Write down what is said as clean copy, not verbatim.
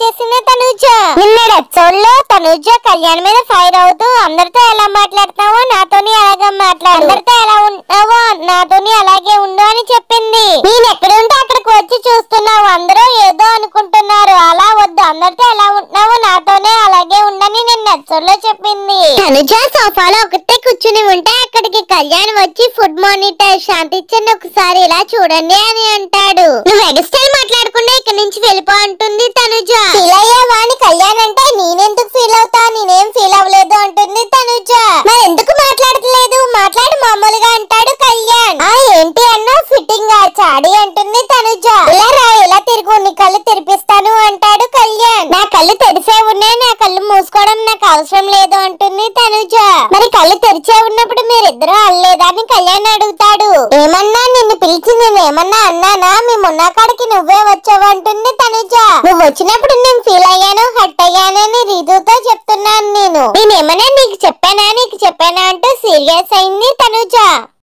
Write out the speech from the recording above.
చేసింది తనుజ. నిన్నటి ఎపిసోడ్ లో తనుజ కళ్యాణ్ మీద ఫైర్ అవుతూ అందరితో ఎలా మాట్లాడుతున్నావో నాతోని అలాగే మాట్లాడు, అందరితో ఎలా ఉన్నావో నాతోని అలాగే ఉండు అని చెప్పింది. నేను ఎక్కడుంటే అక్కడికి వచ్చి చూస్తున్నావు, అందరూ ఏదో అనుకుంటున్నారు, అలా వద్దు, అందరితో ఎలా ఉంటున్నావో నాతోనే అలాగే ఉండని నిన్న ఎపిసోడ్ లో చెప్పింది. తనుజ సోఫాలో ఒకటే కూర్చుని ఉంటే అక్కడికి కళ్యాణ్ వచ్చి ఫుడ్ మానిటర్ శాంతిచ్చండి ఒకసారి ఇలా చూడండి అని అంటాడు. నువ్వు ఎగస్టైల్ మాట్లాడకుండా ఇక్కడ నుంచి వెళ్ళిపో అంటుంది తనుజ. ఫీల్ అయ్యావా అని కళ్యాణ్ అంటే నేనెందుకు ఫీల్ అవుతా, నేనేం ఫీల్ అవ్వలేదు అంటుంది తనుజ. మరి ఎందుకు మాట్లాడట్లేదు, మాట్లాడు మామూలుగా అంటాడు కళ్యాణ్. ఏంటి అన్నా ఫిట్టింగ్ చాడి అంటుంది తనుజ. ఇలా రా, ఇలా తిరుగు, నీ కళ్ళు తెరిపిస్తాను అంటాడు కళ్యాణ్. నా కళ్ళు తెరిసే ఉన్నాయి, నా కళ్ళు మూసుకోవడం నాకు అవసరం లేదు అంటుంది తనుజ. మరి కళ్ళు తెరిచే ఉన్నప్పుడు మీరిద్దరూ అల్లేదా అని కళ్యాణ్ అడుగుతాడు. ఏమన్నా నిన్ను పిలిచి నేను ఏమన్నా అన్నానా, మేము ఉన్న కాడికి నువ్వే వచ్చావు అంటుంది తనుజ. నువ్వు వచ్చినప్పుడు నేను ఫీల్ అయ్యాను, హర్ట్ అయ్యానని రీతుతో చెప్తున్నాను. నేనేమన్నా నీకు చెప్పానా అంటూ సీరియస్ అయింది తనుజ.